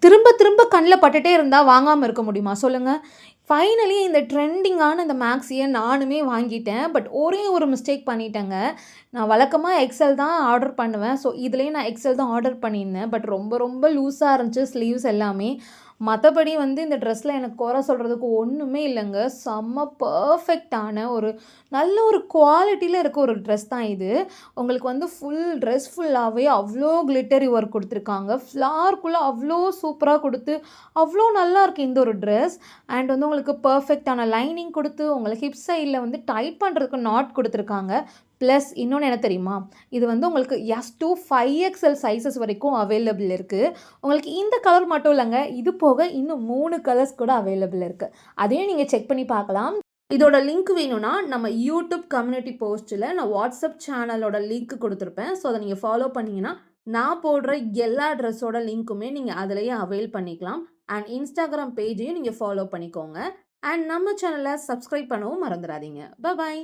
திரும்ப திரும்ப கண்ணில் பட்டுட்டே இருந்தால் வாங்காமல் இருக்க முடியுமா சொல்லுங்கள்? ஃபைனலி இந்த ட்ரெண்டிங்கான இந்த மேக்ஸியை நானுமே வாங்கிட்டேன். பட் ஒரே ஒரு மிஸ்டேக் பண்ணிட்டேங்க. நான் வழக்கமாக எக்ஸல் தான் ஆர்டர் பண்ணுவேன். ஸோ இதுலேயே நான் எக்ஸல் தான் ஆர்டர் பண்ணியிருந்தேன். பட் ரொம்ப ரொம்ப லூஸாக இருந்துச்சு ஸ்லீவ்ஸ் எல்லாமே. மற்றபடி வந்து இந்த ட்ரெஸ்ஸில் எனக்கு குறை சொல்கிறதுக்கு ஒன்றுமே இல்லைங்க. செம்ம பர்ஃபெக்டான ஒரு நல்ல ஒரு குவாலிட்டியில் இருக்க ஒரு ட்ரெஸ் தான் இது. உங்களுக்கு வந்து ஃபுல் ட்ரெஸ் ஃபுல்லாகவே அவ்வளோ கிளிட்டரி ஒர்க் கொடுத்துருக்காங்க. ஃப்ளார்க்குள்ளே அவ்வளோ சூப்பராக கொடுத்து அவ்வளோ நல்லா இருக்குது இந்த ஒரு ட்ரெஸ். அண்ட் வந்து உங்களுக்கு பர்ஃபெக்டான லைனிங் கொடுத்து உங்களுக்கு ஹிப் சைடில் வந்து டைட் பண்ணுறதுக்கு நாட் கொடுத்துருக்காங்க. ப்ளஸ் இன்னொன்று என்ன தெரியுமா? இது வந்து உங்களுக்கு எஸ் டூ 5XL சைஸஸ் வரைக்கும் அவைலபிள் இருக்குது. உங்களுக்கு இந்த கலர் மட்டும் இல்லைங்க, இது போக இன்னும் 3 கலர்ஸ் கூட அவைலபிள் இருக்குது. அதையும் நீங்கள் செக் பண்ணி பார்க்கலாம். இதோட லிங்க் வேணும்னா நம்ம யூடியூப் கம்யூனிட்டி போஸ்ட்டில் நான் வாட்ஸ்அப் சேனலோட லிங்க் கொடுத்துருப்பேன். ஸோ அதை நீங்கள் ஃபாலோ பண்ணிங்கன்னா நான் போடுற எல்லா ட்ரெஸ்ஸோட லிங்க்குமே நீங்கள் அதிலேயே அவைல் பண்ணிக்கலாம். அண்ட் இன்ஸ்டாகிராம் பேஜையும் நீங்கள் ஃபாலோ பண்ணிக்கோங்க. அண்ட் நம்ம சேனலை சப்ஸ்கிரைப் பண்ணவும் மறந்துடாதீங்க. பாய்.